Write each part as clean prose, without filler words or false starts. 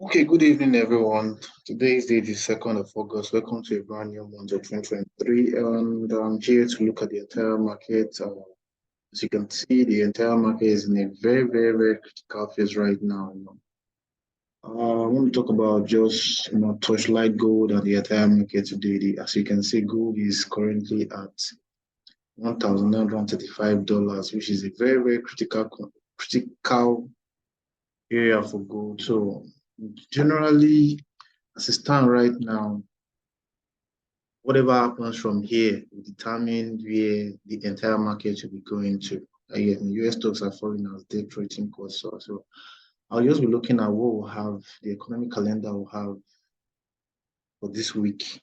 Okay, good evening, everyone. Today is the 2nd of August. Welcome to a brand new month of 2023. And I'm here to look at the entire market. As you can see, the entire market is in a very, very, very critical phase right now. I want to talk about just torchlight gold and the entire market today. As you can see, gold is currently at $1,935, which is a very, very critical area for gold. So generally, as it stands right now, whatever happens from here will determine where the entire market will be going to. Again, US stocks are falling as debt rating costs. So I'll just be looking at what we'll have, the economic calendar will have for this week.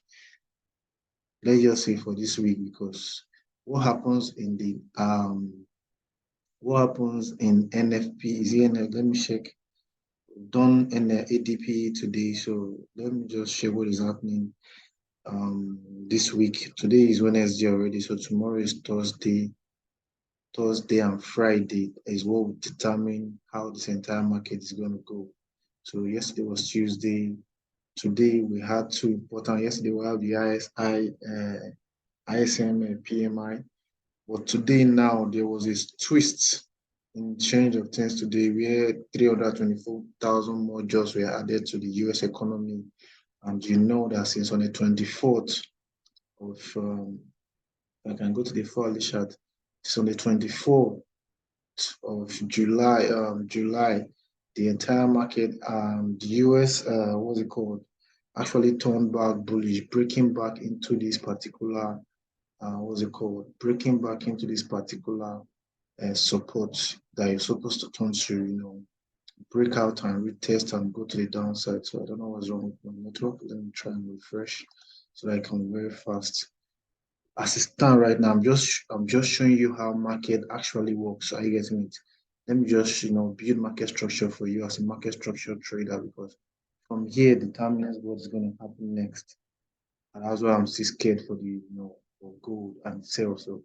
Let's just say for this week, because what happens in NFP is let me check. Done in the ADP today, so let me just share what is happening this week. Today is Wednesday already, so tomorrow is Thursday. Thursday and Friday is what will determine how this entire market is going to go. So yesterday was Tuesday. Today we had two important. Yesterday we had the ISM PMI, but today now there was a twist in change of things today, where 324,000 more jobs were added to the US economy. And you know that since on the 24th of, I can go to the full chart, it's on the 24th of July, the entire market, the US, what's it called, actually turned back bullish, breaking back into this particular, breaking back into this particular support that you're supposed to turn to, break out and retest and go to the downside. So I don't know what's wrong with my network. Let me try and refresh so that I can very fast. As it stands right now, I'm just showing you how market actually works. Are you getting it? Let me just build market structure for you as a market structure trader, because from here determines what's going to happen next. And that's why I'm still scared for the for gold and sell. So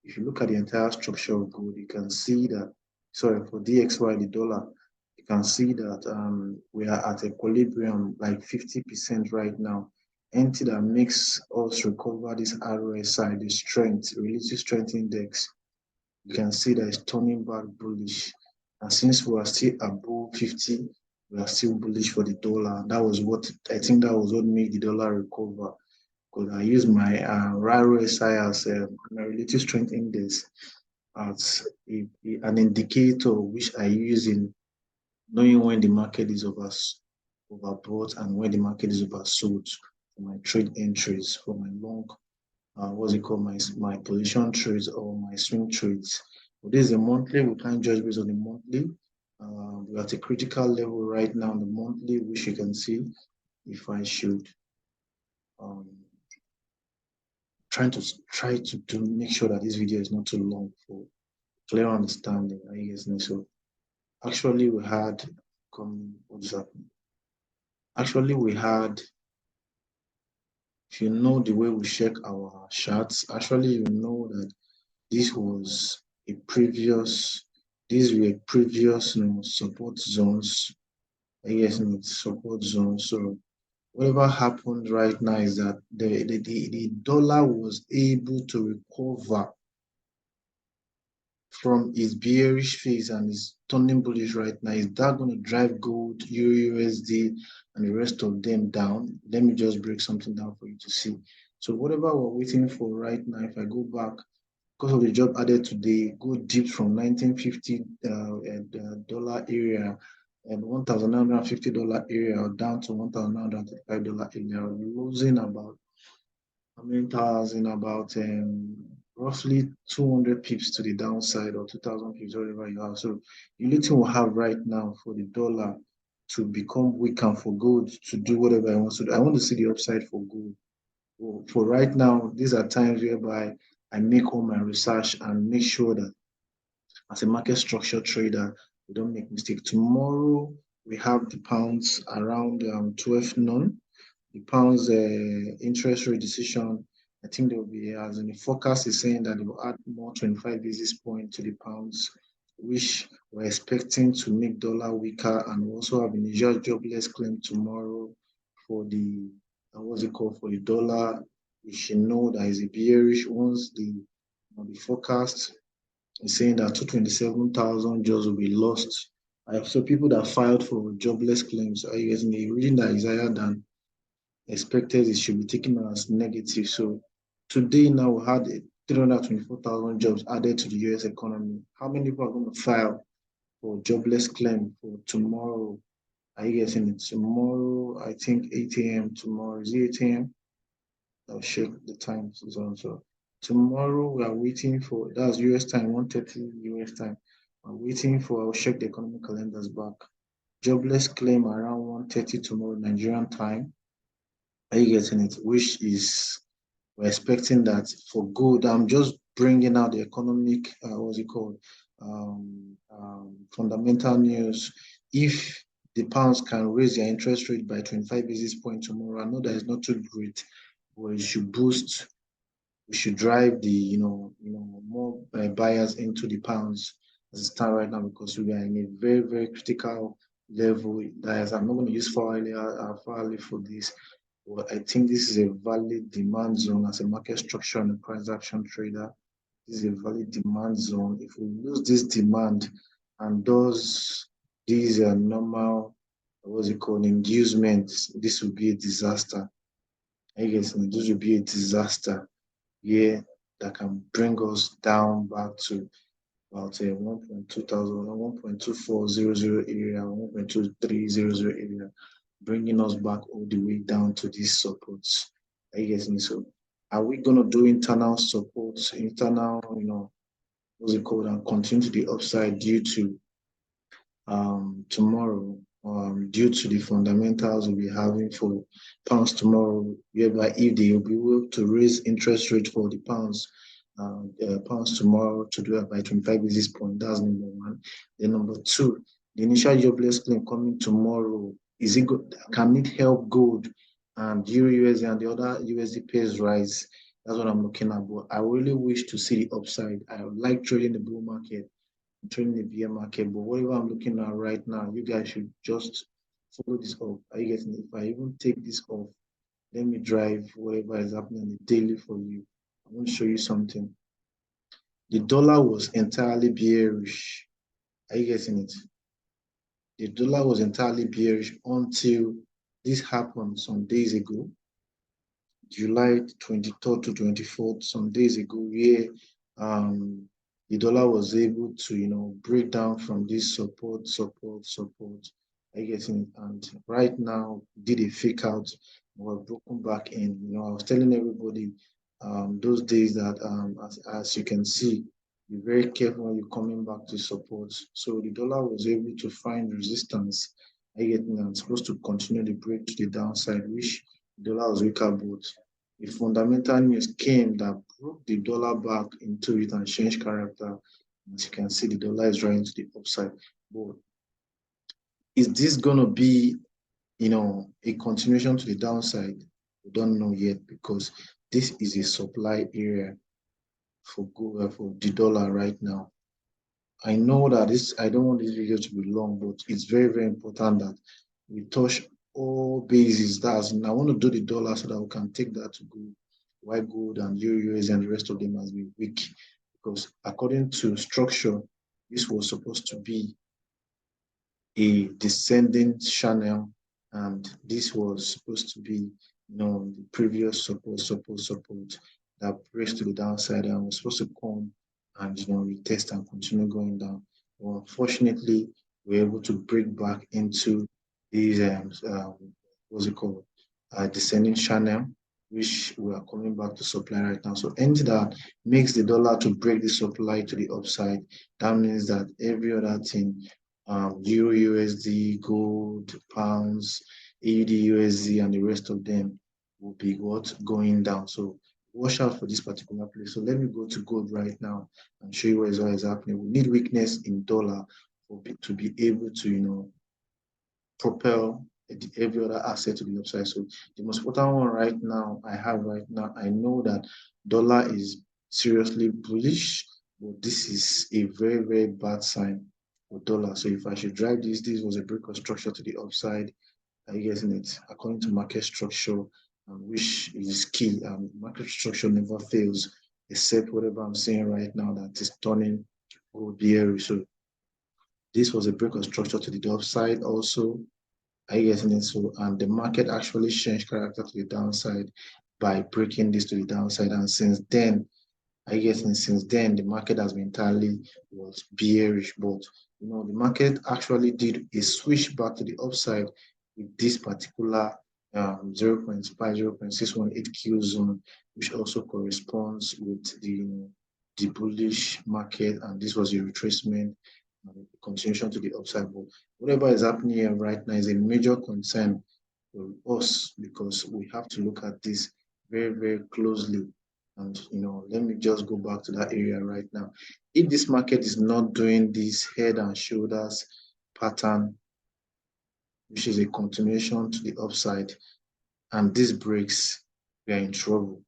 if you look at the entire structure of gold, you can see that, sorry, for DXY, the dollar, you can see that we are at equilibrium, like 50% right now. Anything that makes us recover this RSI, the strength, relative strength index, you can see that it's turning back bullish. And since we are still above 50, we are still bullish for the dollar. That was what I think that was what made the dollar recover, because I use my RSI as my relative strength index as an indicator which I use in knowing when the market is overbought and when the market is oversold for my trade entries, for my long, my position trades or my swing trades. But this is a monthly. We can't judge based on the monthly. We're at a critical level right now, the monthly, which you can see. If I should try to make sure that this video is not too long for clear understanding. I guess so. Actually, we had what's happening? Actually, we had, if you know the way we check our charts, actually you know that this was a previous, these were previous support zones. I guess support zones. So whatever happened right now is that the dollar was able to recover from its bearish phase and is turning bullish right now. Is that going to drive gold, EURUSD, and the rest of them down? Let me just break something down for you to see. So whatever we're waiting for right now, if I go back, because of the job added today, gold dipped from 1950 dollar area and $1,950 area down to $1,935 area, losing about how many thousand, about roughly 200 pips to the downside, or 2,000 pips, whatever you have. So the only thing we have right now for the dollar to become weak and for gold to do whatever I want to do. I want to see the upside for gold. For right now, these are times whereby I make all my research and make sure that as a market structure trader, we don't make mistake. Tomorrow, we have the pounds around 12 noon. The pounds interest rate decision, I think there will be, as in the forecast is saying that they will add more 25 basis points to the pounds which we're expecting to make dollar weaker, and we also have initial jobless claim tomorrow for the what's it called, for the dollar. We should know that is a bearish once the forecast is saying that 227,000 jobs will be lost. So people that filed for jobless claims are getting a reading that is higher than expected. It should be taken as negative. So today now we had 324,000 jobs added to the US economy. How many people are going to file for jobless claim for tomorrow? Are you getting it? Tomorrow, I think 8 a.m. tomorrow. Is it 8 a.m.? I'll check the times also. Tomorrow we are waiting for, that's US time, 1:30 US time. I'm waiting for, I'll check the economic calendars back. Jobless claim around 1:30 tomorrow Nigerian time. Are you getting it? Which is, we're expecting that for good. I'm just bringing out the economic, what's it called, fundamental news. If the pounds can raise their interest rate by 25 basis points tomorrow, I know that it's not too great, but it should boost, we should drive the, more buyers into the pounds as it stands right now, because we are in a very, very critical level. That is, I'm not going to use Farley for this. Well, I think this is a valid demand zone as a market structure and a price action trader. This is a valid demand zone. If we lose this demand and those these are normal, what's it called, inducements, this will be a disaster. I guess this will be a disaster. Yeah, that can bring us down back to about 1.2400 area, 1.2300 area, bringing us back all the way down to these supports. Are you getting me? So are we going to do internal supports, internal, what's it called, and continue to the upside due to tomorrow, due to the fundamentals we'll be having for pounds tomorrow, whereby if they will be able to raise interest rate for the pounds, pounds tomorrow to do it by 25 basis points. That's number one. Then number two, the initial jobless claim coming tomorrow, is it good? Can it help gold and EURUSD and the other USD pairs rise? That's what I'm looking at. But I really wish to see the upside. I would like trading the bull market, trading the bear market, but whatever I'm looking at right now, you guys should just follow this up. Are you getting it? If I even take this off, let me drive whatever is happening on the daily for you. I want to show you something. The dollar was entirely bearish. Are you getting it? The dollar was entirely bearish until this happened some days ago. July 23rd to 24th, some days ago, where the dollar was able to, break down from this support. I guess, and right now did a fake out. We're broken back in. I was telling everybody those days that as you can see, be very careful when you're coming back to support. So the dollar was able to find resistance. I get, and supposed to continue the break to the downside, which the dollar was weaker, but the fundamental news came that broke the dollar back into it and changed character. As you can see, the dollar is running to the upside. But is this going to be, a continuation to the downside? We don't know yet, because this is a supply area for the dollar right now. I know that I don't want this video to be long, but it's very, very important that we touch all bases. I want to do the dollar so that we can take that to gold, why gold and EURUSD and the rest of them has been weak. Because according to structure, this was supposed to be a descending channel, and this was supposed to be, the previous support that breaks to the downside, and was supposed to come and retest and continue going down. Well, unfortunately, we're able to break back into these what's it called, descending channel, which we are coming back to supply right now. So anything that makes the dollar to break the supply to the upside, that means that every other thing, EURUSD, gold, pounds, AUDUSD, and the rest of them will be going down. So watch out for this particular place. So let me go to gold right now and show you what is happening. We need weakness in dollar to be able to propel every other asset to the upside. So the most important one right now I know that dollar is seriously bullish, but this is a very, very bad sign for dollar. So if I should drive this was a break of structure to the upside. Are you getting it? According to market structure, which is key. Market structure never fails, except whatever I'm saying right now that is turning gold bearish. So this was a break of structure to the upside also. Are you getting it? So, and the market actually changed character to the downside by breaking this to the downside. And since then, I guess since then the market has been entirely was bearish, but the market actually did a switch back to the upside with this particular 0.618 Q zone, which also corresponds with the bullish market, and this was a retracement, continuation to the upside. But whatever is happening here right now is a major concern for us because we have to look at this very, very closely. And let me just go back to that area right now. If this market is not doing this head and shoulders pattern, which is a continuation to the upside, and this breaks, we are in trouble.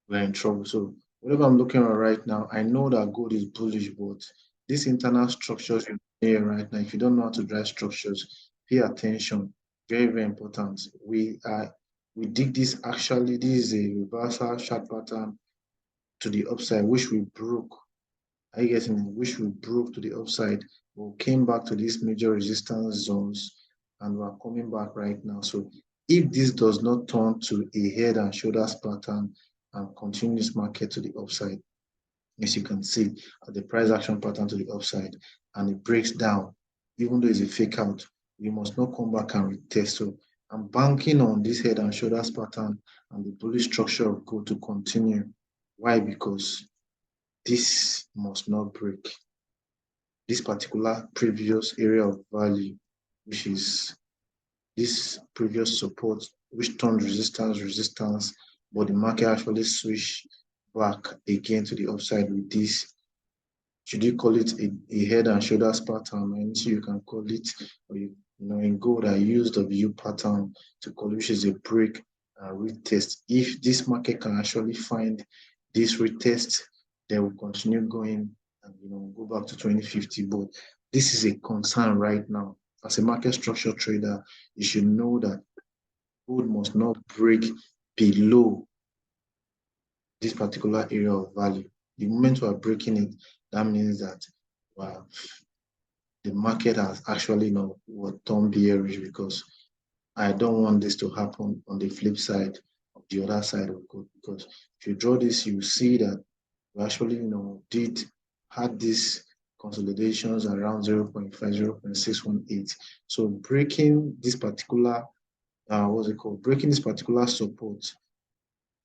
We're in trouble. So whatever I'm looking at right now, I know that gold is bullish, but these internal structures here right now, if you don't know how to drive structures, pay attention. Very, very important. We did this actually. This is a reversal chart pattern to the upside, which we broke. I guess in which we broke to the upside. We came back to these major resistance zones, and we're coming back right now. So if this does not turn to a head and shoulders pattern and continue this market to the upside, as you can see, the price action pattern to the upside, and it breaks down, even though it's a fake out, we must not come back and retest. So I'm banking on this head and shoulders pattern and the bullish structure of gold to continue. Why? Because this must not break this particular previous area of value, which is this previous support, which turned resistance, but the market actually switched back again to the upside with this. Should you call it a head and shoulders pattern? And so you can call it, or in gold, I use the view pattern to call it, which is a break retest. If this market can actually find this retest, they will continue going and go back to 2050. But this is a concern right now. As a market structure trader, you should know that gold must not break below this particular area of value. The moment we are breaking it, that means that the market has actually turned bearish, because I don't want this to happen on the flip side of the other side of gold. Because if you draw this, you see that we actually had these consolidations around 0.5, 0.618. So breaking this particular breaking this particular support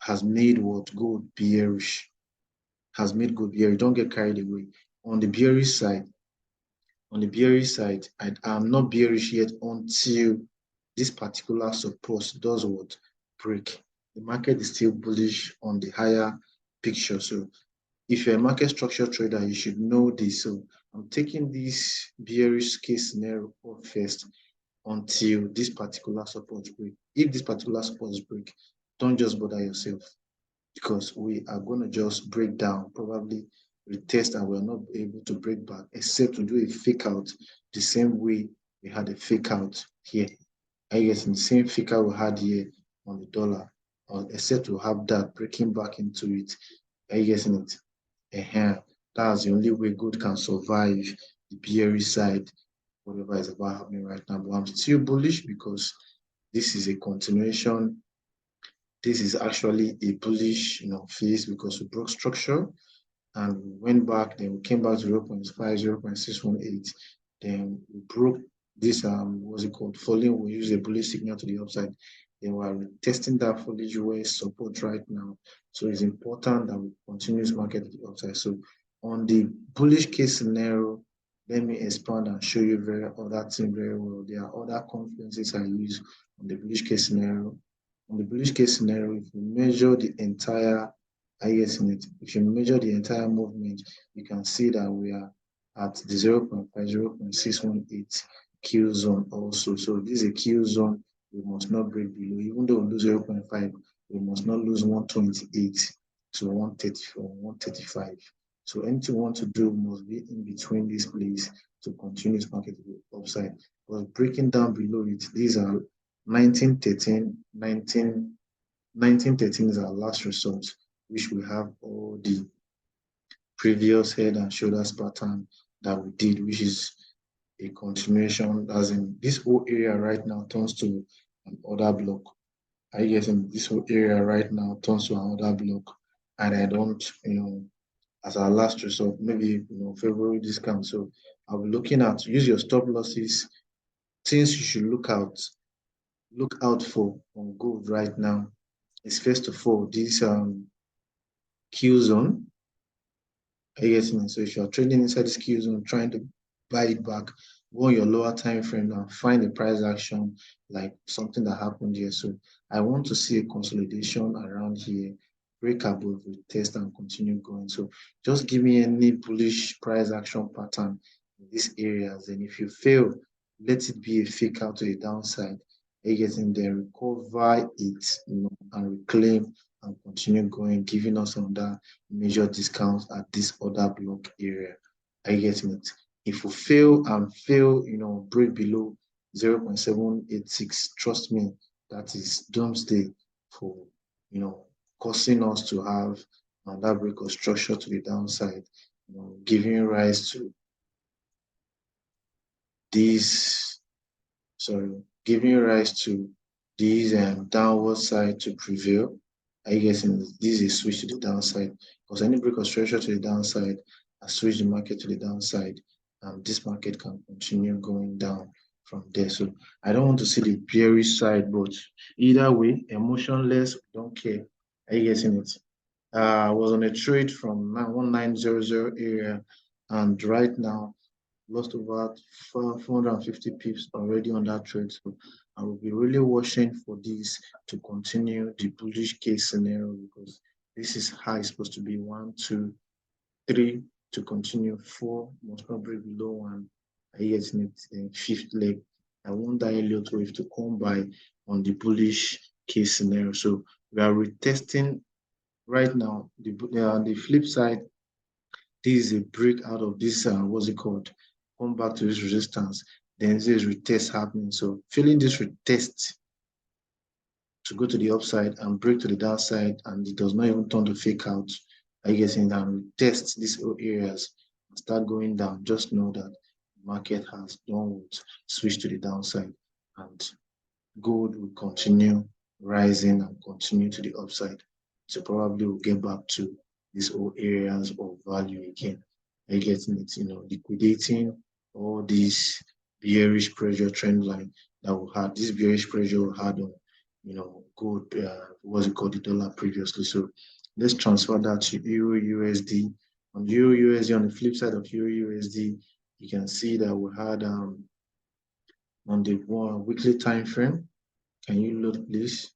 has made gold bearish. Don't get carried away. On the bearish side, I'm not bearish yet until this particular support does break. The market is still bullish on the higher picture. So if you're a market structure trader, you should know this. So I'm taking this bearish case scenario off first until this particular support break. If this particular support break, don't just bother yourself, because we are going to just break down, probably retest, and we're not able to break back, except to do a fake out the same way we had a fake out here. I guess in the same fake out we had here on the dollar, or except to have that breaking back into it. Are you getting it? That's the only way gold can survive the bearish side, whatever is about happening right now. But I'm still bullish because this is a continuation. This is actually a bullish phase, because we broke structure and we went back, then we came back to 0.5, 0.618. Then we broke this, falling. We use a bullish signal to the upside. Then we are testing that falling US support right now. So it's important that we continue this market to the upside. So on the bullish case scenario, let me expand and show you that thing very well. There are other confluences I use on the bullish case scenario. On the bullish case scenario, if you measure the entire movement, you can see that we are at the 0.5, 0.618 Q zone also. So this is a Q zone we must not break below. Even though we lose 0.5, we must not lose 128. to 134, 135. So anything you want to do must be in between this place to continue this market to the upside. But breaking down below it, these are 1913, 1913 is our last result, which we have all the previous head and shoulders pattern that we did, which is a continuation, as in this whole area right now turns to an order block. I guess in this whole area right now turns to another block, and I don't, as our last result, maybe February discount. So I'll be looking at, use your stop losses, things you should look out for on gold right now is, first of all, this Q zone. Are you getting it? So if you're trading inside this Q zone, trying to buy it back, go on your lower time frame and find a price action like something that happened here. So I want to see a consolidation around here, break above, retest, and continue going. So just give me any bullish price action pattern in these areas. And if you fail, let it be a fake out to the downside. Are you getting there? Recover it, and reclaim and continue going, giving us another major discounts at this other block area. Are you getting it? If we fail, break below 0.786, trust me, that is doomsday for, causing us to have another break of structure to the downside, giving rise to these, giving rise to these downward side to prevail. Are you getting this? This is a switch to the downside, because any break of structure to the downside has switched the market to the downside, and this market can continue going down from there. So I don't want to see the bearish side, but either way, emotionless, don't care. Are you getting it? I was on a trade from 1900 area, and right now lost over 450 pips already on that trade. So I will be really watching for this to continue the bullish case scenario, because this is how it's supposed to be. 1, 2, 3 to continue. 4 must not break below 1. I guess in it, fifth leg. I want that Elliott wave to come by on the bullish case scenario. So we are retesting right now. The flip side, this is a break out of this, what's it called? Come back to this resistance. Then this is retest happening. So feeling this retest to go to the upside and break to the downside, and it does not even turn to fake out. I guess in that retest these areas and start going down, just know that the market has downward switch to the downside, and gold will continue rising and continue to the upside. So probably we'll get back to these old areas of value again. Are you getting it? Liquidating all these bearish pressure trend line that we had. This bearish pressure we had on, gold, what's it called, the dollar previously. So let's transfer that to EURUSD. On EURUSD, on the flip side of EURUSD, you can see that we had on the weekly time frame. Can you load, please?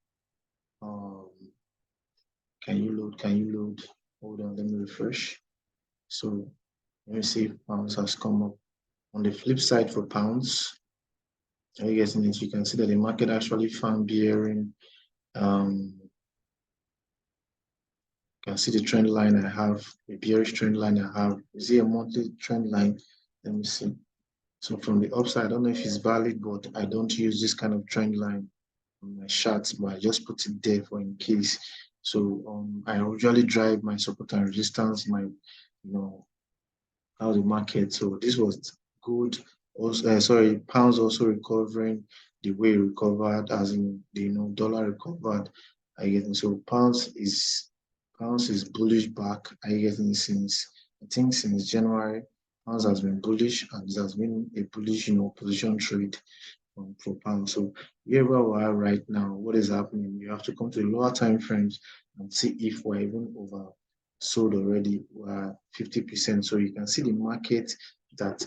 Can you load? Hold on, let me refresh. So let me see if pounds has come up. On the flip side for pounds, are you getting it? You can see that the market actually found bearing. You can see the trend line I have, the bearish trend line I have. Is it a monthly trend line? Let me see. So from the upside, I don't know if it's valid, but I don't use this kind of trend line on my charts, but I just put it there for in case. So I usually drive my support and resistance, my, how the market. So this was good. Also, pounds also recovering the way it recovered, as in the dollar recovered. I get so pounds is bullish back. I getting since, I think since January, pounds has been bullish, and it has been a bullish position trade for pounds. So here where we are right now, what is happening? You have to come to the lower time frames and see if we're even over sold already. We're 50%. So you can see the market that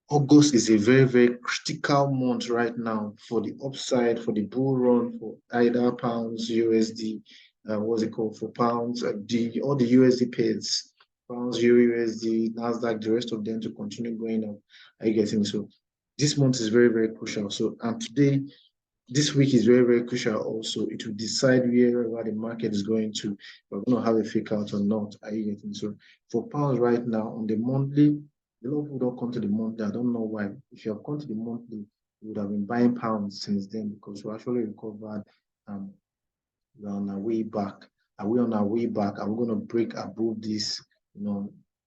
August is a very, very critical month right now for the upside, for the bull run, for either pounds, USD, what's it called, for pounds, all the USD pairs, pounds, EURUSD, NASDAQ, the rest of them to continue going up. Are you getting me? So this month is very, very crucial. So, and today, this week is very, very crucial also. It will decide wherever the market is going to. We're going to have a fake out or not. Are you getting? So for pounds right now on the monthly, a lot of people don't come to the monthly. I don't know why. If you have come to the monthly, you would have been buying pounds since then because we actually recovered. We're on our way back. Are we on our way back? Are we going to break above this,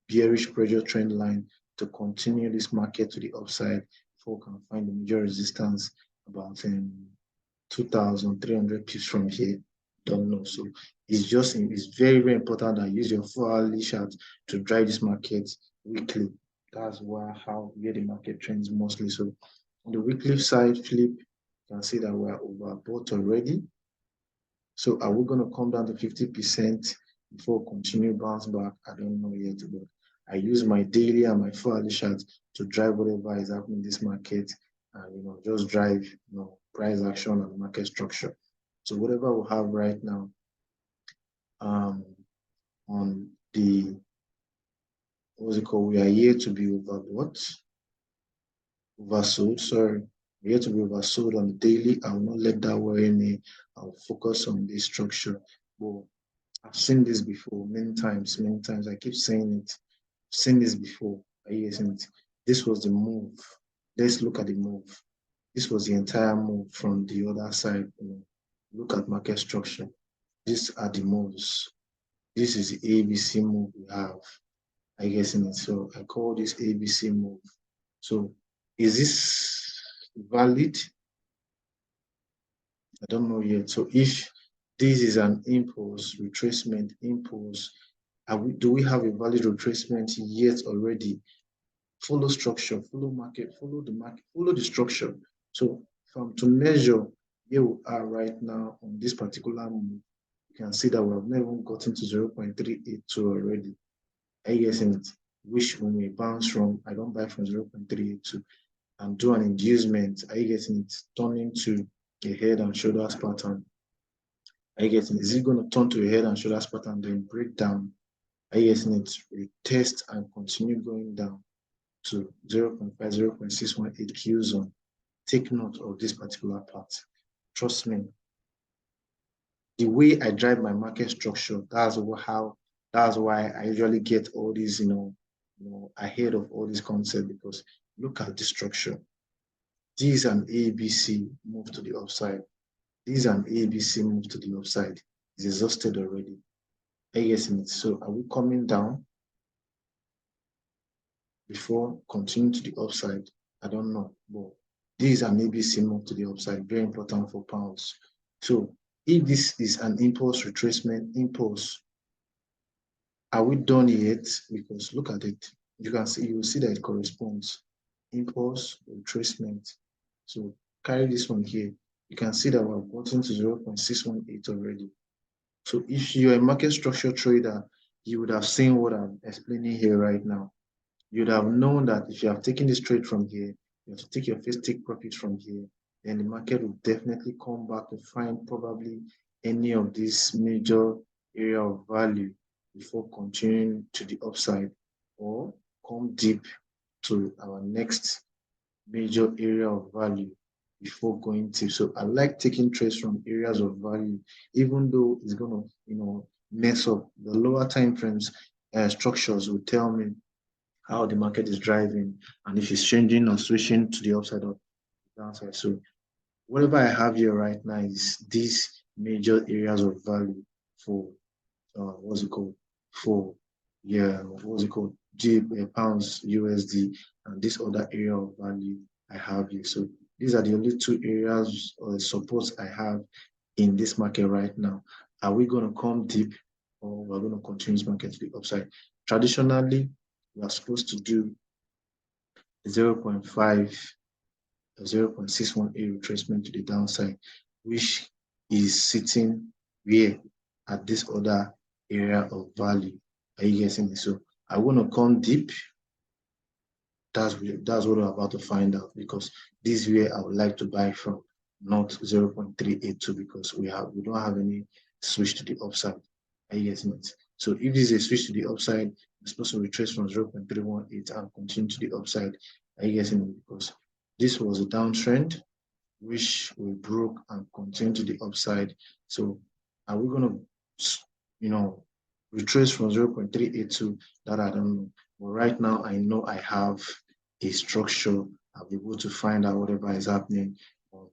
bearish pressure trend line to continue this market to the upside before we can find the major resistance about 2,300 pips from here? Don't know. So it's very, very important that you use your 4-hourly chart to drive this market weekly. That's how we get the market trends mostly. So on the weekly side, flip, you can see that we're overbought already. So are we going to come down to 50% before we continue bounce back? I don't know yet, but I use my daily and my 4-hourly chart to drive whatever is happening in this market and just drive price action and market structure. So whatever we have right now on the we are here to be oversold, sorry. We have to be oversold on the daily. I will not let that worry me. I'll focus on this structure. But I've seen this before many times. I keep saying it. I've seen this before. This was the move. Let's look at the move. This was the entire move from the other side. Look at market structure. These are the moves. This is the ABC move we have. So I call this ABC move. So is this valid? I don't know yet. So if this is an impulse, retracement impulse, do we have a valid retracement yet already? Follow structure, follow market, follow the structure. So if I'm to measure where we are right now on this particular move, you can see that we have not even gotten to 0.382 already. I guess in it, which when we bounce from, I don't buy from 0.382 and do an inducement. Are you getting it? Turning to a head and shoulders pattern. Are you getting it? Is it going to turn to a head and shoulders pattern, then break down? Are you getting it? Retest and continue going down to 0.5, 0.618 Q zone. Take note of this particular part. Trust me. The way I drive my market structure, that's why I usually get all these, ahead of all these concepts, because look at the structure. This is an ABC move to the upside. This is an ABC move to the upside. It's exhausted already. So are we coming down before continuing to the upside? I don't know, but this is an ABC move to the upside. Very important for pounds. So if this is an impulse retracement impulse, are we done yet? Because look at it. You will see that it corresponds. Impulse retracement. So carry this one here. You can see that we're gotten to 0.618 already. So if you're a market structure trader, you would have seen what I'm explaining here right now. You'd have known that if you have taken this trade from here, you have to take your first take profit from here, then the market will definitely come back to find probably any of these major area of value before continuing to the upside, or come deep to our next major area of value before going deep. So I like taking trades from areas of value, even though it's going to mess up the lower time frames. Structures will tell me how the market is driving and if it's changing or switching to the upside or downside. So whatever I have here right now is these major areas of value for pounds USD, and this other area of value I have here. So these are the only two areas or supports I have in this market right now. Are we going to come deep, or we're going to continue this market to the upside? Traditionally, we are supposed to do 0.5 0.618 retracement to the downside, which is sitting here at this other area of value. Are you getting it? So I want to come deep. That's what I'm about to find out, because this is where I would like to buy from, not 0.382, because we don't have any switch to the upside. Are you getting it? So if this is a switch to the upside, it's supposed to retrace from 0.318 and continue to the upside. Are you getting it? Because this was a downtrend. which we broke and continue to the upside. So are we going to, retrace from 0.382? That I don't know. But right now, I know I have a structure. I'll be able to find out whatever is happening on,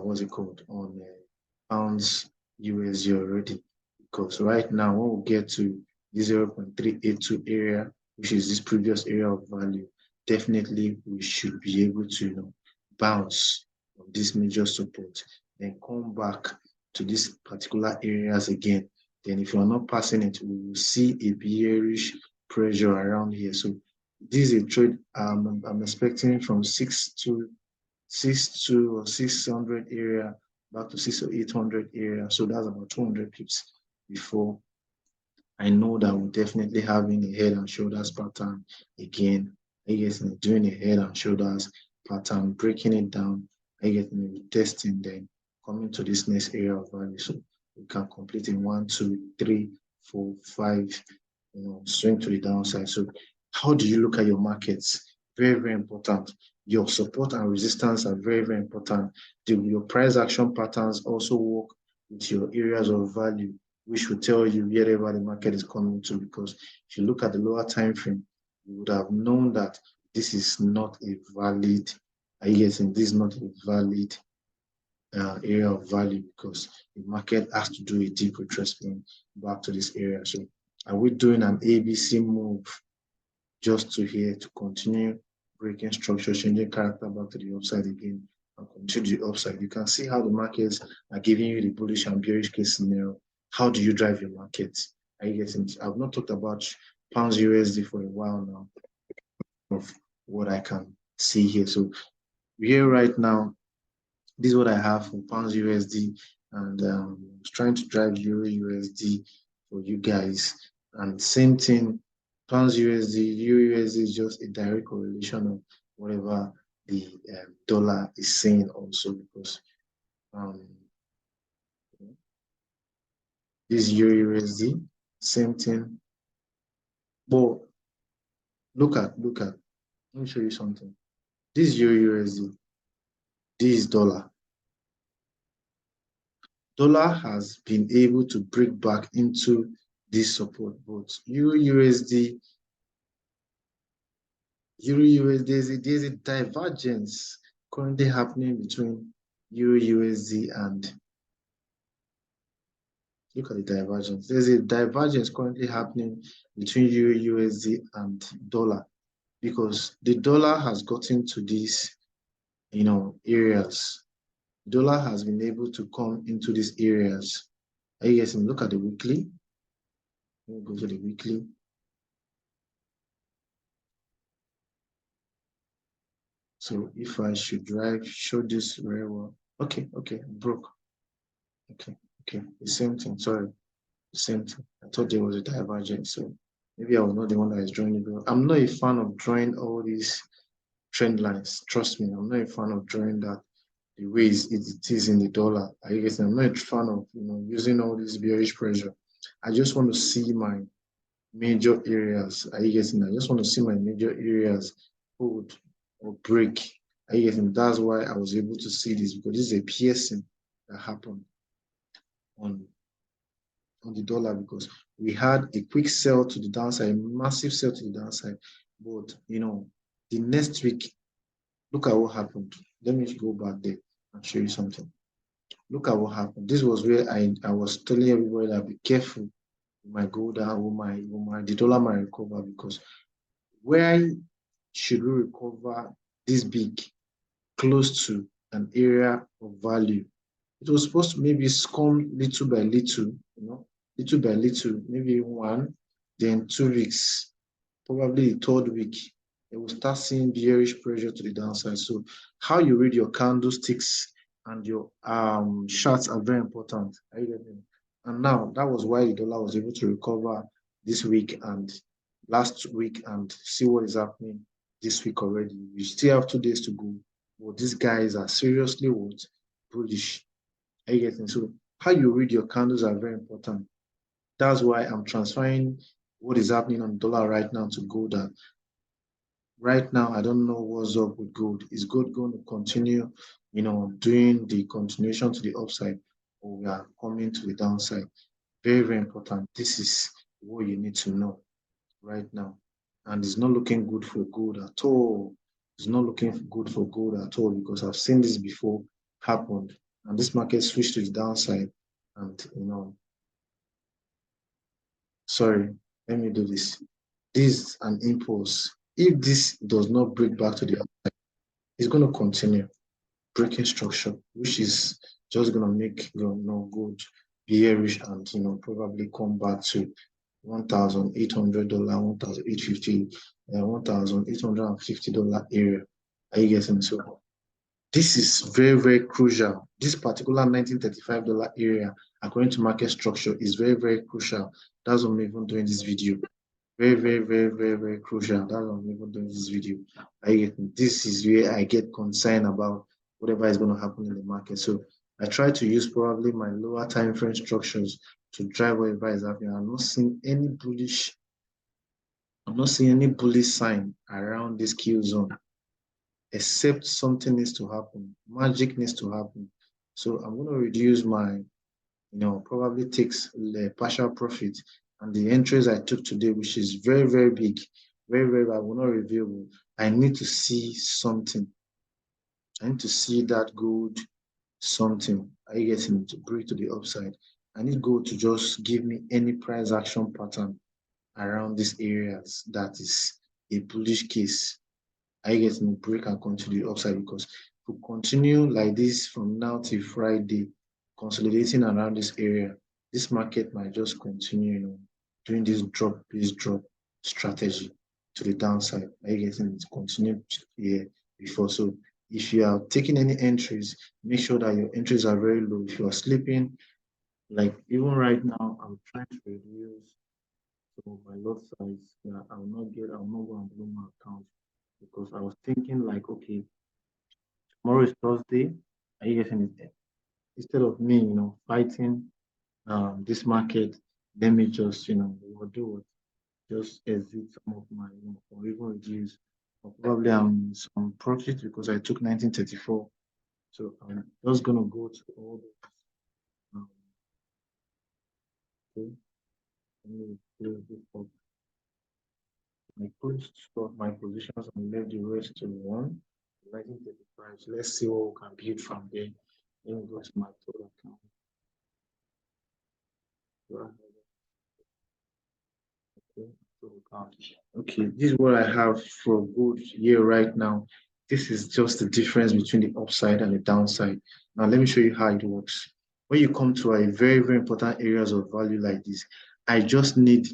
what's it called, on pounds USD already. Because right now, when we get to the 0.382 area, which is this previous area of value, definitely we should be able to, bounce on this major support, then come back to these particular areas again. Then if you're not passing it, we will see a bearish pressure around here. So this is a trade I'm expecting from 6 to 600 area back to 6 or 800 area. So that's about 200 pips before I know that we're definitely having a head and shoulders pattern again. I guess doing a head and shoulders pattern, breaking it down, I guess testing, then coming to this next area of value. So we can complete in 1, 2, 3, 4, 5, swing to the downside. So how do you look at your markets? Very, very important. Your support and resistance are very, very important. Your price action patterns also work with your areas of value, which will tell you wherever the market is coming to. Because if you look at the lower time frame, you would have known that this is not a valid, this is not a valid area of value, because the market has to do a deep retracement back to this area. So are we doing an ABC move just to here to continue breaking structure, changing character back to the upside again, and continue the upside? You can see how the markets are giving you the bullish and bearish case scenario. How do you drive your markets? Are you getting it? I've not talked about pounds USD for a while now, of what I can see here. So here right now, this is what I have for pounds USD, and I was trying to drive euro USD for you guys. And same thing, pounds USD, euro USD is just a direct correlation of whatever the dollar is saying also, because this euro USD, same thing. But look at, let me show you something. This euro USD, this is dollar. Dollar has been able to break back into this support, but euro USD, there's a divergence currently happening between euro USD and, look at the divergence. There's a divergence currently happening between euro USD and dollar, because the dollar has gotten to these, areas. Dollar has been able to come into these areas. Are you guys look at the weekly? Let me go to the weekly. So if I should show this very well. Okay, broke. Okay, the same thing. Sorry, the same thing. I thought there was a divergence. So maybe I was not the one that is drawing it. I'm not a fan of drawing all these trend lines. Trust me, I'm not a fan of drawing that the way it is in the dollar. I guess I'm not a fan of using all this bearish pressure. I just want to see my major areas. I just want to see my major areas hold or break. That's why I was able to see this, because this is a piercing that happened on the dollar, because we had a quick sell to the downside, a massive sell to the downside. But the next week, look at what happened. Let me go back there and show you something. Look at what happened. This was where I was telling everybody that be careful. It might go down, the dollar might recover, because where should we recover this big, close to an area of value? It was supposed to maybe come little by little, little by little, maybe 1, then 2 weeks, probably the 3rd week, it will start seeing bearish pressure to the downside. So how you read your candlesticks and your charts are very important. Are you getting it? And now that was why the dollar was able to recover this week and last week, and see what is happening this week already. We still have 2 days to go, but these guys are seriously bullish. Are you getting? So how you read your candles are very important. That's why I'm transferring what is happening on the dollar right now to gold. right now, I don't know what's up with gold. Is gold going to continue, doing the continuation to the upside, or we are coming to the downside? Very, very important. This is what you need to know right now. And it's not looking good for gold at all. It's not looking good for gold at all, because I've seen this before happened. And this market switched to the downside. And, sorry, let me do this. This is an impulse. If this does not break back to the upside, it's going to continue breaking structure, which is just going to make gold bearish and probably come back to $1,800, $1,850, $1,850 area. Are you getting me? So this is very, very crucial. This particular $1935 area, according to market structure, is very, very crucial. That's what I'm even doing this video. Very, very, very, very, very crucial. That's what I'm even doing this video. This is where I get concerned about whatever is going to happen in the market. So I try to use probably my lower time frame structures to drive whatever is happening. I'm not seeing any bullish sign around this kill zone, except something needs to happen. Magic needs to happen. So I'm going to reduce my, probably takes the partial profit, and the entries I took today, which is very, very big, very, very, I will not reveal. I need to see something. I need to see that gold something. Are you getting to break to the upside? I need gold to just give me any price action pattern around these areas that is a bullish case. Are you getting to break and continue the upside? Because if we continue like this from now till Friday, consolidating around this area, this market might just continue, doing this drop-based drop strategy to the downside. Are you getting to continue here before? So if you are taking any entries, make sure that your entries are very low. If you are sleeping, like even right now, I'm trying to reduce some of my lot size. I will not go and blow my account, because I was thinking like, okay, tomorrow is Thursday. Are you getting it? Instead of me, fighting this market, let me just, do it. Just exit some of my, or even reduce. Or probably I'm some profit because I took 1934. So I'm just gonna go to all the okay. Let me close this up. I closed my positions and left the rest to 1935. So let's see what we can build from there. Let me go to my total account. Okay, this is what I have for gold here right now. This is just the difference between the upside and the downside. Now, let me show you how it works. When you come to a very, very important areas of value like this, I just need,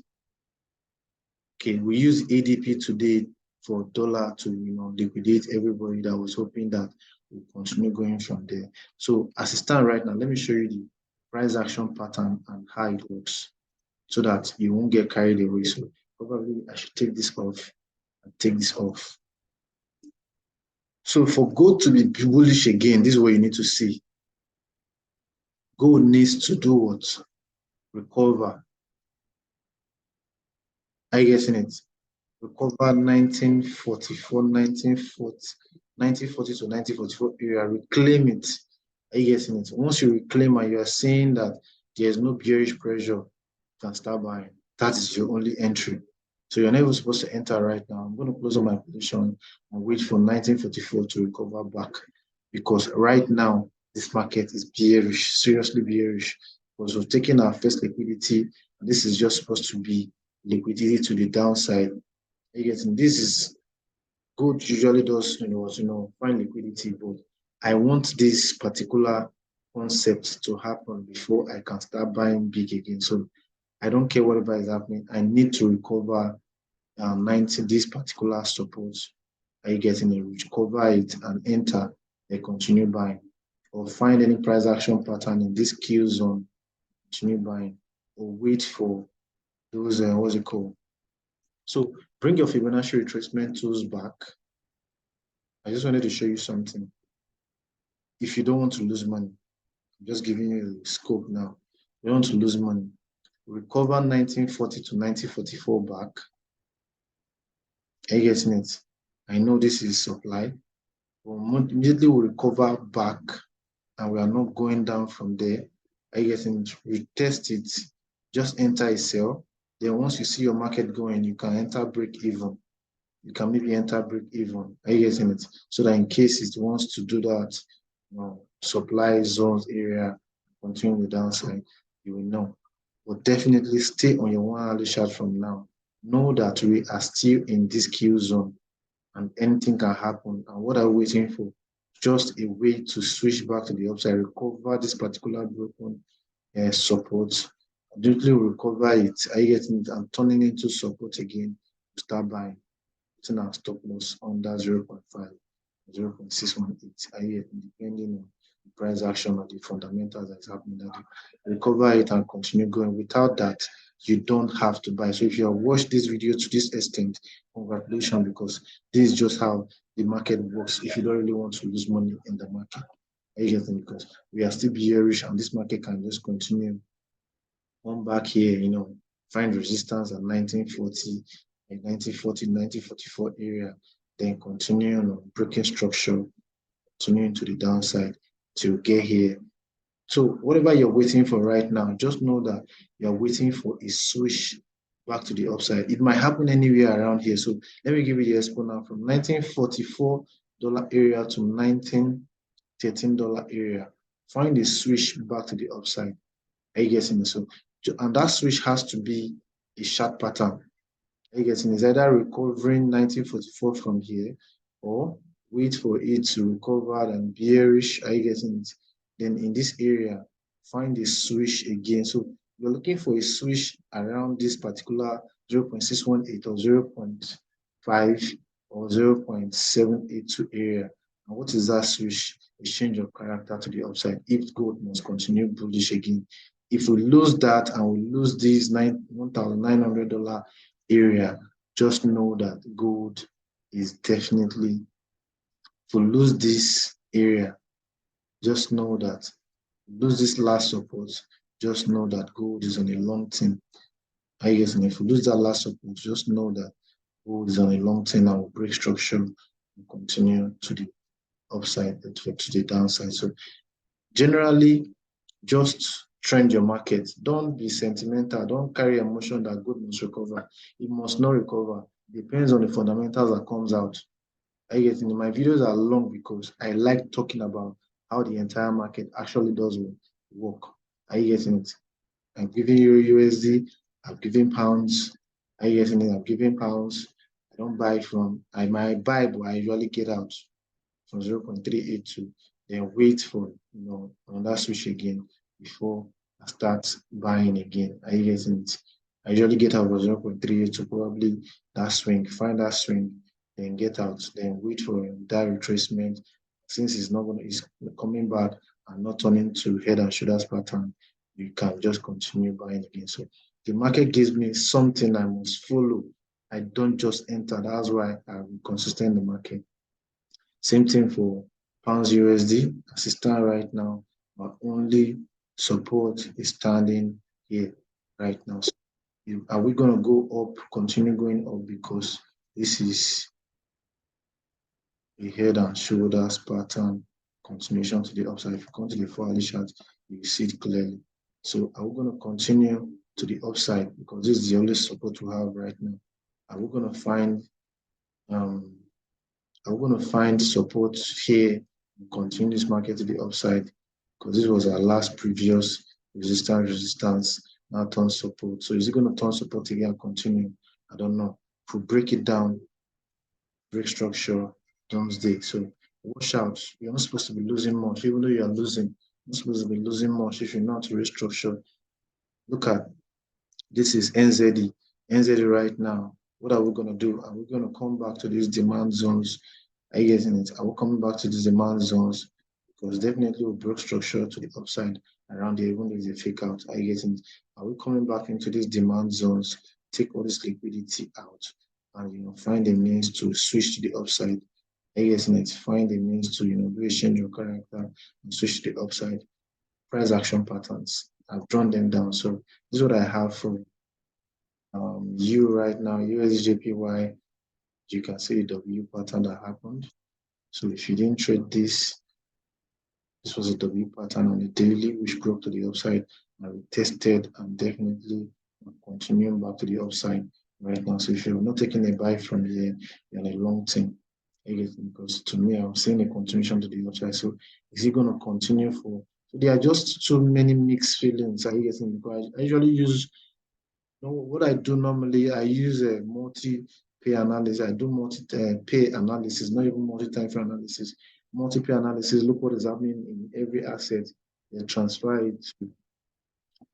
okay, we use ADP today for dollar to, liquidate everybody that was hoping that we'll continue going from there. So as it stands right now, let me show you the price action pattern and how it works, so that you won't get carried away. So probably I should take this off and take this off. So for gold to be bullish again, this is what you need to see. Gold needs to do what? Recover. Are you getting it? Recover 1944, 1940 to 1944 area. Reclaim it. Are you getting it? Once you reclaim and you are saying that there's no bearish pressure, you can start buying. That is your only entry. So you're not even supposed to enter right now. I'm going to close on my position and wait for 1944 to recover back, because right now this market is bearish, seriously bearish. Because we've taken our first liquidity, and this is just supposed to be liquidity to the downside. Again, this is good. Usually does find liquidity, but I want this particular concept to happen before I can start buying big again. So I don't care whatever is happening. I need to recover 90 this particular support. Are you getting it? Recover it and enter and continue buying, or find any price action pattern in this kill zone, continue buying, or wait for those what's it called? So bring your Fibonacci retracement tools back. I just wanted to show you something. If you don't want to lose money, I'm just giving you a scope now. You don't want to lose money. Recover 1940 to 1944 back. Are you getting it? I know this is supply. We'll immediately will recover back and we are not going down from there. I guess we test it, just enter a sell. Then once you see your market going, you can enter break even. You can maybe enter break even. Are you getting it? So that in case it wants to do that, supply zones area, continue the downside, you will know. But definitely stay on your 1 hourly chart from now. Know that we are still in this Q zone and anything can happen. And what are we waiting for? Just a way to switch back to the upside, recover this particular broken support, immediately recover it. Are you getting it? And turning into support again, start buying. Putting our stop loss under 0.5, 0.618, depending on the price action or the fundamentals that's happening that day. Recover it and continue going. Without that, you don't have to buy. So if you have watched this video to this extent, congratulations, because this is just how the market works if you don't really want to lose money in the market. Because we are still bearish and this market can just continue on back here, find resistance at 1940, 1944 area, then continue on breaking structure, continuing to the downside to get here. So whatever you're waiting for right now, just know that you're waiting for a switch back to the upside. It might happen anywhere around here. So let me give you the expo now from $1944 area to $1913 area. Find a switch back to the upside. Are you getting it? So, and that switch has to be a sharp pattern. Are you getting it? It's either recovering 1944 from here or wait for it to recover and bearish. Are you getting it? Then in this area, find a switch again. So you're looking for a switch around this particular 0.618 or 0.5 or 0.782 area. And what is that switch? A change of character to the upside if gold must continue bullish again. If we lose that and we lose this $1,900 area, just know that gold is definitely, if we lose this area, just know that lose this last support, just know that gold is on a long term. I guess, and if we lose that last support, just know that gold is on a long term and will break structure and continue to the upside, to the downside. So generally, just trend your market. Don't be sentimental. Don't carry emotion that gold must recover. It must not recover. It depends on the fundamentals that comes out. I get in my videos are long because I like talking about how the entire market actually does work. Are you getting it? I'm giving you USD. I'm giving pounds. Are you getting it? I'm giving pounds. I don't buy from. I might buy, but I usually get out from 0.382. Then wait for another switch again before I start buying again. Are you getting it? I usually get out of 0.382, probably that swing. Find that swing, then get out. Then wait for that retracement. Since it's coming back and not turning to head and shoulders pattern, you can just continue buying again. So the market gives me something I must follow. I don't just enter. That's why I'm consistent in the market. Same thing for pounds USD. As it stands right now, our only support is standing here right now. So are we going to go up, continue going up, because this is a head and shoulders pattern continuation to the upside. If you come to the 4-hourly chart, you will see it clearly. So are we going to continue to the upside, because this is the only support we have right now? Are we going to find support here and continue this market to the upside? Because this was our last previous resistance, now turn support. So is it going to turn support again and continue? I don't know. If we break it down, break structure, doomsday. So watch out. You're not supposed to be losing much, even though you are losing. You're not supposed to be losing much if you're not to restructure. Look at this is NZD. NZD right now. What are we going to do? Are we going to come back to these demand zones? Are you getting it? Are we coming back to these demand zones? Because definitely we broke structure to the upside around here, even if it's a fake out. Are you getting it? Are we coming back into these demand zones? Take all this liquidity out and find a means to switch to the upside. Are you getting it? Find a means to do a change of character and switch to the upside. Price action patterns. I've drawn them down. So this is what I have for you right now. USDJPY You can see the W pattern that happened. So if you didn't trade this, this was a W pattern on the daily, which broke to the upside and we tested and definitely continuing back to the upside right now. So if you're not taking a buy from here, you're in a long term. Because to me, I'm seeing a continuation to the upside. So is it going to continue for? So there are just so many mixed feelings. Are you getting? Because I usually use, what I do normally, I use a multi-pay analysis. I do multi-pay analysis, not even multi-time frame analysis. Multi-pay analysis, look what is happening in every asset, then transfer it to.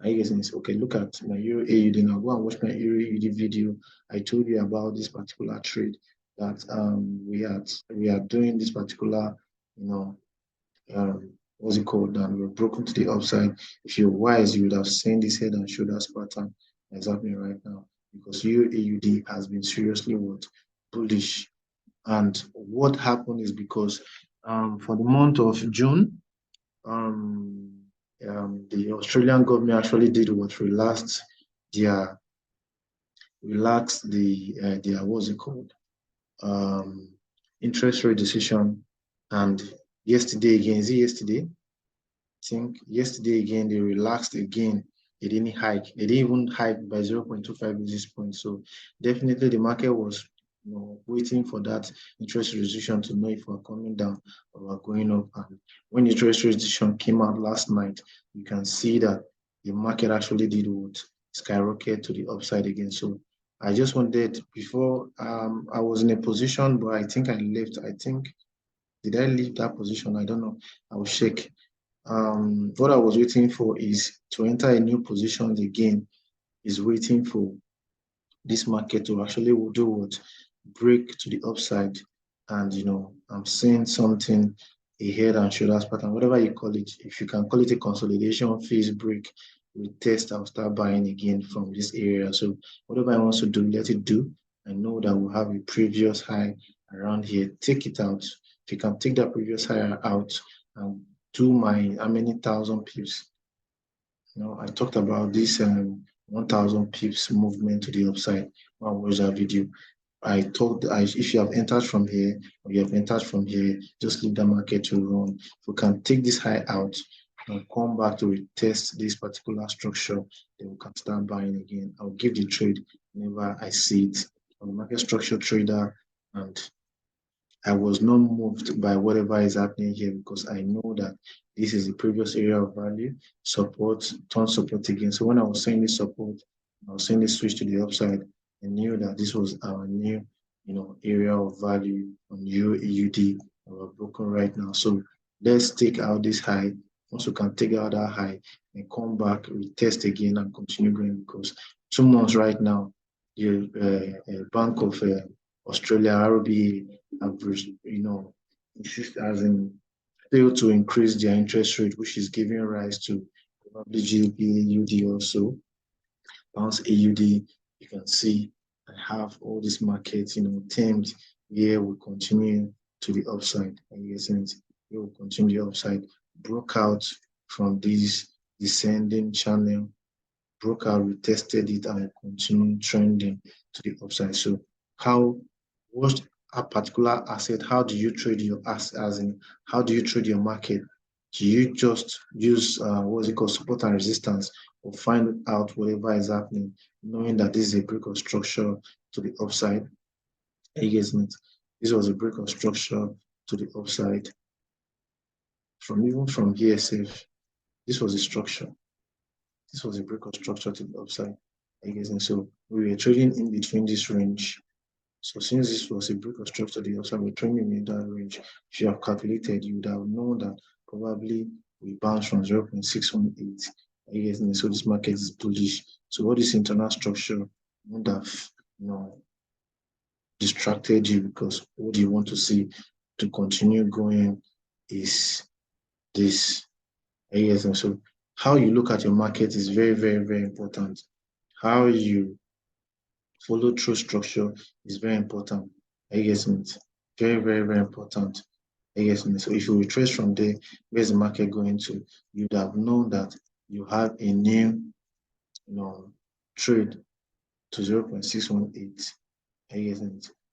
I guess it's okay. Look at my Euro AUD now. Go and watch my Euro AUD video. I told you about this particular trade that we are doing this particular, what's it called? And we're broken to the upside. If you're wise, you would have seen this head and shoulders pattern that's happening right now because Euro AUD has been seriously bullish. And what happened is because for the month of June, the Australian government actually did what relaxed their what's it called interest rate decision. And yesterday again, is it yesterday? I think yesterday again they relaxed again. They didn't hike. They didn't even hike by 0.25 basis points. So definitely the market was waiting for that interest rate decision to know if we're coming down or we're going up. And when the interest rate decision came out last night, you can see that the market actually did what? Skyrocket to the upside again. So I just wanted, before I was in a position, but I think I left. I think, did I leave that position? I don't know. I will check. What I was waiting for is to enter a new position again, is waiting for this market to actually do what? Break to the upside. And, I'm seeing something, a head and shoulders pattern, whatever you call it. If you can call it a consolidation phase break, we test, I'll start buying again from this area. So whatever I want to do, let it do. I know that we'll have a previous high around here. Take it out. If you can take that previous high out and do my how many thousand pips. I talked about this 1,000 pips movement to the upside. I'll watch that video. If you have entered from here or you have entered from here, just leave the market to run. If we can take this high out and come back to retest this particular structure, then we can start buying again. I'll give the trade whenever I see it. I'm a market structure trader, and I was not moved by whatever is happening here because I know that this is the previous area of value, support, turn support again. So when I was saying this support, I was saying this switch to the upside, I knew that this was our new, area of value on EURUSD that we're broken right now. So let's take out this high. Once we can take out that high and come back, retest again and continue going, because 2 months right now, the Bank of Australia, RBA, have, failed to increase their interest rate, which is giving rise to probably GBPUSD also. Pounds AUD, you can see I have all these markets, tamed. Here we continue to the upside. And yes, here will continue the upside. Broke out from this descending channel, broke out, retested it, and continue trending to the upside. So what a particular asset, how do you trade your asset, as in how do you trade your market? Do you just use what's it called, support and resistance, or find out whatever is happening, knowing that this is a break of structure to the upside? This was a break of structure to the upside. Even from here, this was a structure. This was a break of structure to the upside. So we were trading in between this range. So since this was a break of structure to the upside, we're trading in that range. If you have calculated, you would have known that probably we bounced from 0.618. So this market is bullish. So all this internal structure would have, distracted you, because what you want to see to continue going is this. So how you look at your market is very, very, very important. How you follow through structure is very important. Very, very, very important. So if you retrace from there, where's the market going to? You'd have known that you have a new, trade to 0.618.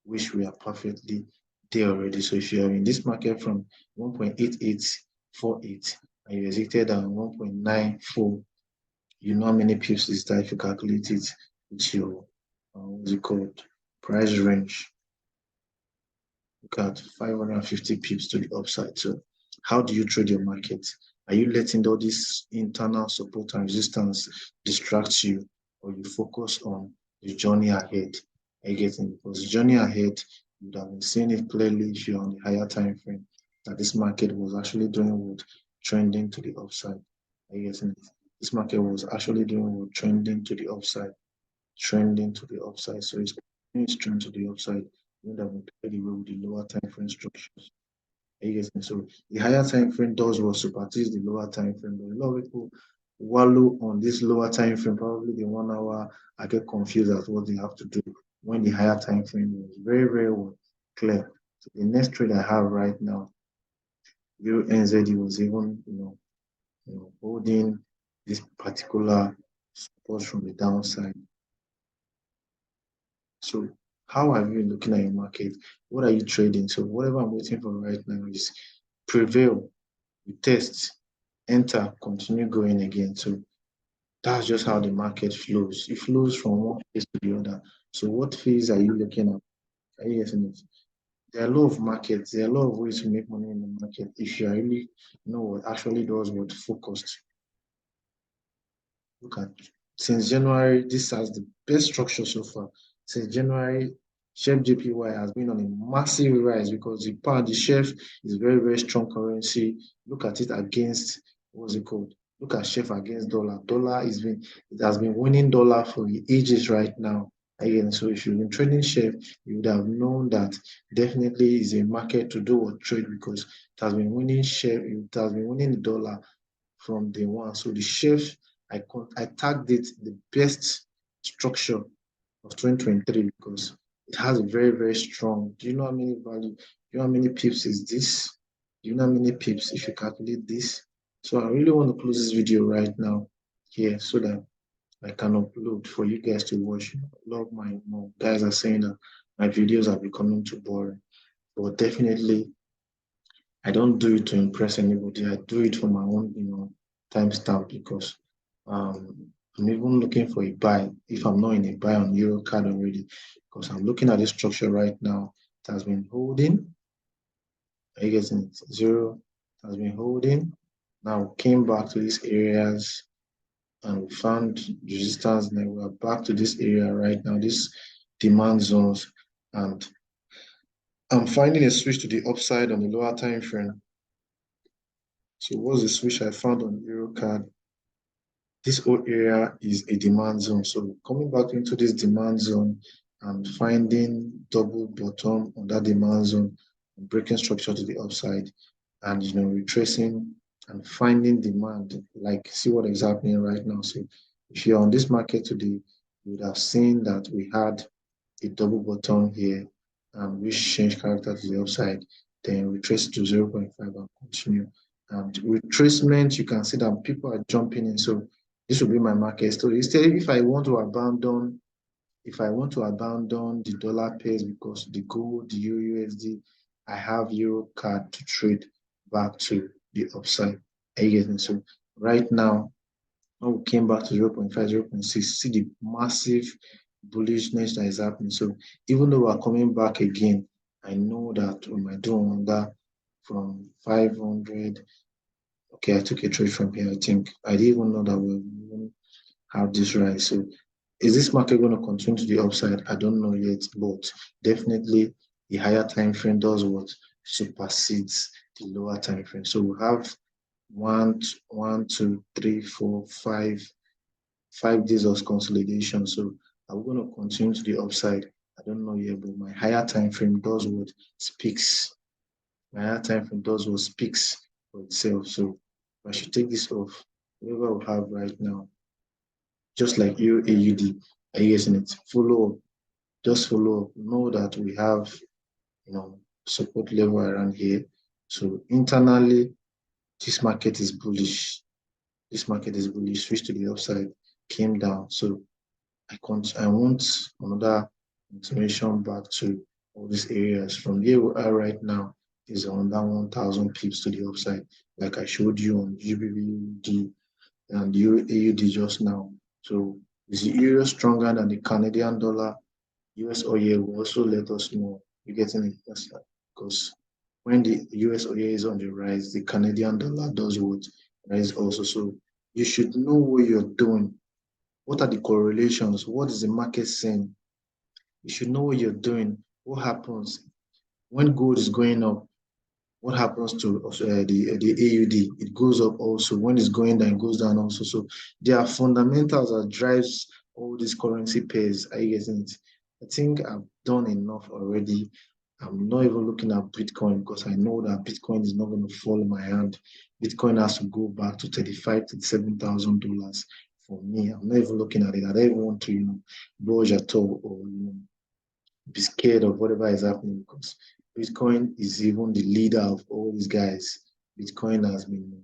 which we are perfectly there already. So if you are in this market from 1.8848 and you exited at 1.94, you know how many pips is that if you calculate it with your what's it called, price range. Look at 550 pips to the upside. So how do you trade your market? Are you letting all this internal support and resistance distract you, or you focus on the journey ahead? Are you getting it? Because the journey ahead, you would have been seeing it clearly if you're on the higher time frame, that this market was actually doing what? Trending to the upside. Are you getting it? This market was actually doing what? Trending to the upside. Trending to the upside. So it's trending to the upside. You would have been played away with the lower time frame structures. So the higher time frame does what supersedes the lower time frame. But a lot of people wallow on this lower time frame, probably the 1 hour. I get confused at what they have to do when the higher time frame was very, very well clear. So the next trade I have right now, USDJPY was even, holding this particular support from the downside. So how are you looking at your market? What are you trading? So whatever I'm waiting for right now is prevail, you test, enter, continue going again. So that's just how the market flows. It flows from one phase to the other. So what phase are you looking at? Are you getting it? There are a lot of markets. There are a lot of ways to make money in the market if you are really know what actually does what focused. Look at since January, this has the best structure so far. Since January, Chef JPY has been on a massive rise because the pound, the chef is very, very strong currency. Look at it against what's it called? Look at chef against dollar. It has been winning dollar for ages right now. Again, so if you've been trading chef, you would have known that definitely is a market to do or trade because it has been winning chef, it has been winning the dollar from day one. So the chef, I tagged it the best structure of 2023 because it has a very, very strong. Do you know how many value? Do you know how many pips is this? Do you know how many pips if you calculate this? So I really want to close this video right now here so that I can upload for you guys to watch. A lot of my guys are saying that my videos are becoming too boring. But definitely I don't do it to impress anybody. I do it for my own, timestamp because I'm even looking for a buy if I'm not in a buy on EURCAD already because I'm looking at this structure right now. It has been holding. Are you getting it? Zero has been holding. Now came back to these areas and we found resistance. Now we are back to this area right now, this demand zones, and I'm finding a switch to the upside on the lower time frame. So what's the switch I found on EURCAD? This whole area is a demand zone. So coming back into this demand zone and finding double bottom on that demand zone, breaking structure to the upside, and retracing and finding demand. Like see what is happening right now. So if you're on this market today, you would have seen that we had a double bottom here, which changed character to the upside. Then retrace to 0.5 and continue. And retracement, you can see that people are jumping in. So this will be my market story. Instead, if I want to abandon the dollar pairs because the gold, the EURUSD, I have EURCAD to trade back to the upside. Are you getting? So right now, when we came back to 0.5, 0.6, see the massive bullishness that is happening. So even though we're coming back again, I know that we might do under from 500. Okay, I took a trade from here. I think I didn't even know that we will have this rise. So is this market going to continue to the upside? I don't know yet, but definitely the higher time frame does what supersedes the lower time frame. So we have 1, 2, 3, 4, 5 days of consolidation. So are we going to continue to the upside? I don't know yet, but my higher time frame does what speaks. My higher time frame does what speaks for itself. So I should take this off. Whatever we have right now, just like EURAUD, are you guessing it? Follow up. Just follow up. Know that we have, support level around here. So internally, this market is bullish. This market is bullish. Switch to the upside, came down. So I want another information back to all these areas. From here we are right now is on that 1,000 pips to the upside, like I showed you on GBPUSD and AUD just now. So is the euro stronger than the Canadian dollar? US oil will also let us know. You're getting it? Because when the US oil is on the rise, the Canadian dollar does what? Rise also. So you should know what you're doing. What are the correlations? What is the market saying? You should know what you're doing. What happens when gold is going up? What happens to the AUD? It goes up also. When it's going down, it goes down also. So there are fundamentals that drives all these currency pairs. Are you getting it? I think I've done enough already. I'm not even looking at Bitcoin because I know that Bitcoin is not going to fall in my hand. Bitcoin has to go back to $35,000 to $7,000 for me. I'm not even looking at it. I don't even want to, budge at all or be scared of whatever is happening because Bitcoin is even the leader of all these guys. Bitcoin has been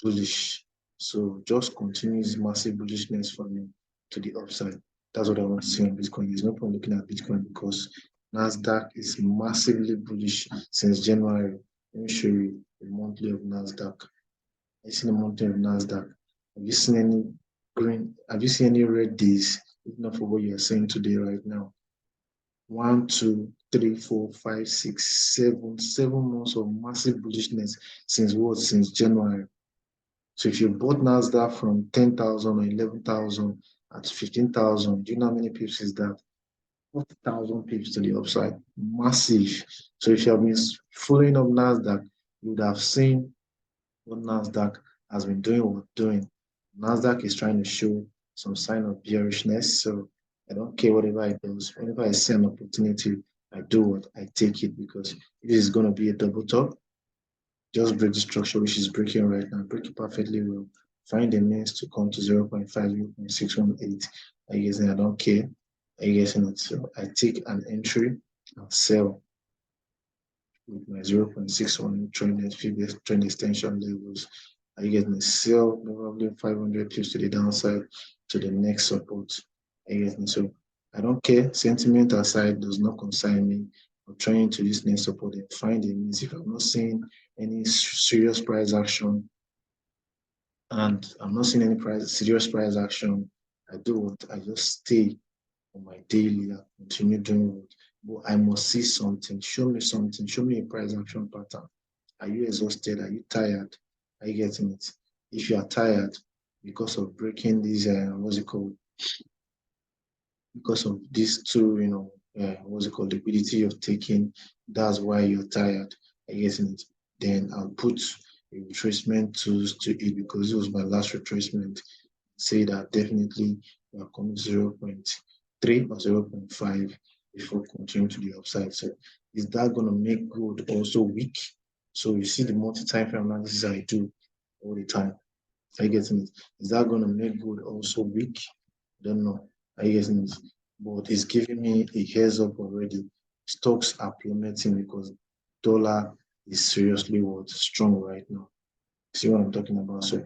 bullish. So just continues massive bullishness for me to the upside. That's what I want to see on Bitcoin. There's no point looking at Bitcoin because NASDAQ is massively bullish since January. Let me show you the monthly of NASDAQ. Have you seen the monthly of NASDAQ? Have you seen any green? Have you seen any red days? If not for what you're saying today, right now. 1, 2, 3, 4, 5, 6, 7, 7 months of massive bullishness since what? Since January. So if you bought Nasdaq from 10,000 or 11,000 at 15,000, do you know how many pips is that? 40,000 pips to the upside. Massive. So if you have been following up Nasdaq, you would have seen what Nasdaq has been doing or doing. Nasdaq is trying to show some sign of bearishness. So I don't care whatever it does. Whenever I see an opportunity, I do what I take it because it is going to be a double top. Just break the structure which is breaking right now. Break it perfectly well. Find the means to come to 0.5, 0.618. I guess I don't care. I guess it. So I take an entry and sell with my 0.61 trend extension levels. I get me sell probably 500 pips to the downside to the next support. I get me. So I don't care. Sentiment aside does not concern me. I'm trying to this next support and find a means. If I'm not seeing any serious price action and I'm not seeing any serious price action, I do what I just stay on my daily and continue doing it. But I must see something. Show me something. Show me a price action pattern. Are you exhausted? Are you tired? Are you getting it? If you are tired because of breaking these, what's it called? Because of these two, what's it called? Liquidity you're taking, that's why you're tired. Are you getting it? Then I'll put a retracement tools to it because it was my last retracement. Say that definitely we are coming 0.3 or 0.5 before continuing to the upside. So is that going to make gold also weak? So you see the multi-time frame analysis I do all the time. Are you getting it? Is that going to make gold also weak? I don't know. Are you getting it? But it's giving me a heads up already. Stocks are plummeting because dollar is seriously strong right now. See what I'm talking about? So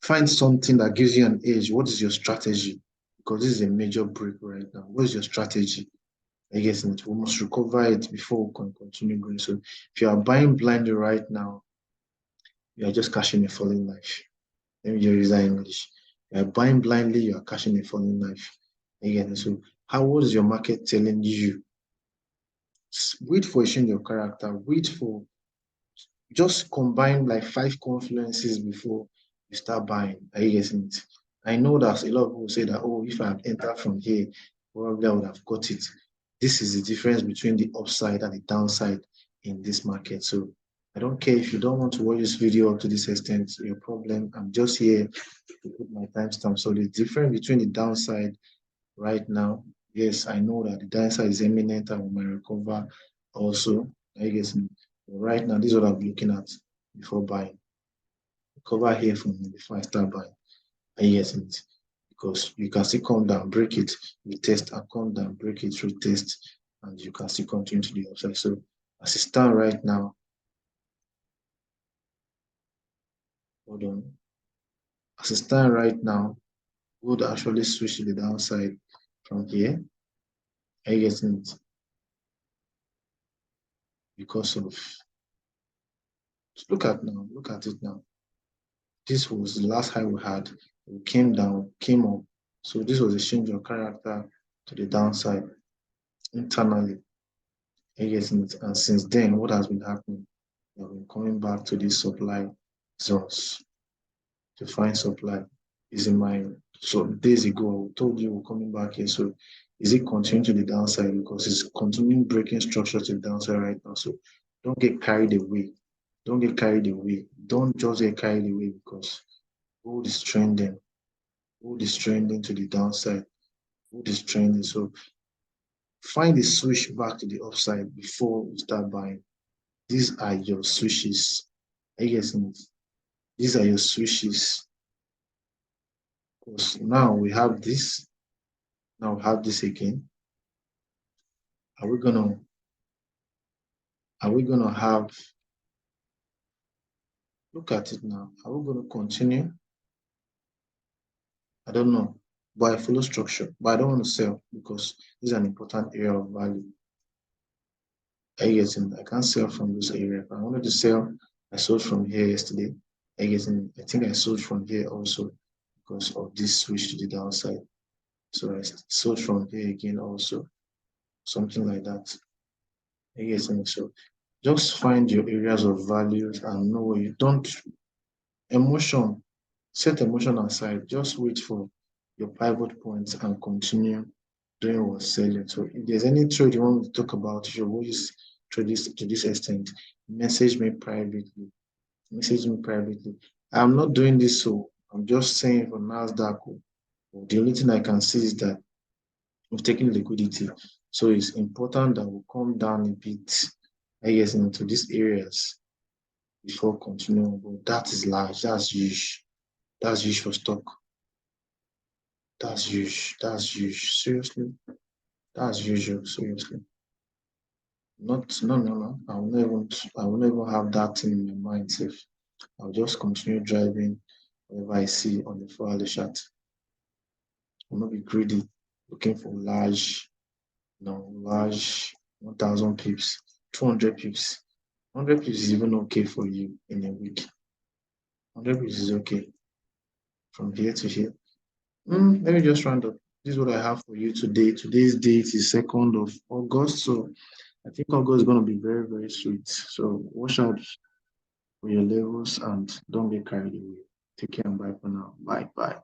find something that gives you an edge. What is your strategy? Because this is a major break right now. What is your strategy? I guess we must recover it before we can continue going. So if you are buying blindly right now, you are just cashing a falling knife. Let me just use that English. You are buying blindly, you are cashing a falling knife. Again, so how was your market telling you? Wait for a change of character. Wait for just combine like 5 confluences before you start buying. Are you getting it? I know that a lot of people say that, oh, if I have entered from here, probably I would have got it. This is the difference between the upside and the downside in this market. So I don't care if you don't want to watch this video up to this extent, your problem. I'm just here to put my timestamp. So the difference between the downside right now, yes, I know that the downside is imminent and we might recover also. I guess right now, this is what I'm looking at before buying. Cover here for me before I start buying. And yes, it because you can still come down, break it, retest, and come down, break it, retest, and you can still continue to the upside. So as it stands right now, hold on. As it stands right now, would actually switch to the downside from here. Are you getting it? because of, look at it now. This was the last high we had. We came down, came up. So this was a change of character to the downside internally. And since then, what has been happening? We have been coming back to these supply zones to find supply. Is in my, so days ago I told you we're coming back here. So is it continuing to the downside? Because it's continuing breaking structure to the downside right now. So don't get carried away. Don't get carried away. Don't just get carried away because gold is trending. Gold is trending to the downside. Gold is trending. So find a switch back to the upside before you start buying. These are your switches. I guess these are your switches. Because now we have this. Now we have this again. Are we gonna have, look at it now? Are we gonna continue? I don't know. But I follow structure. But I don't want to sell because this is an important area of value. I can't sell from this area. If I wanted to sell, I sold from here yesterday. I think I sold from here also because of this switch to the downside. So I sold from here again also, something like that. So just find your areas of values and know where you don't emotion, set emotion aside. Just wait for your pivot points and continue doing what's selling. So if there's any trade you want to talk about, if you always trade this to this extent, message me privately. Message me privately. I'm not doing this, so I'm just saying for NASDAQ. The only thing I can see is that we've taken liquidity. So it's important that we come down a bit, into these areas before continuing. But that is large. That's huge. That's huge for stock. That's huge. That's huge. Seriously. That's usual. Seriously. Not no. I will never have that thing in my mind. If I'll just continue driving whatever I see on the 4-hour chart. I'll not be greedy, looking for large, large 1,000 pips, 200 pips. 100 pips is even okay for you in a week. 100 pips is okay from here to here. Let me just round up. This is what I have for you today. Today's date is 2nd of August. So I think August is going to be very, very sweet. So watch out for your levels and don't get carried away. Take care and bye for now. Bye.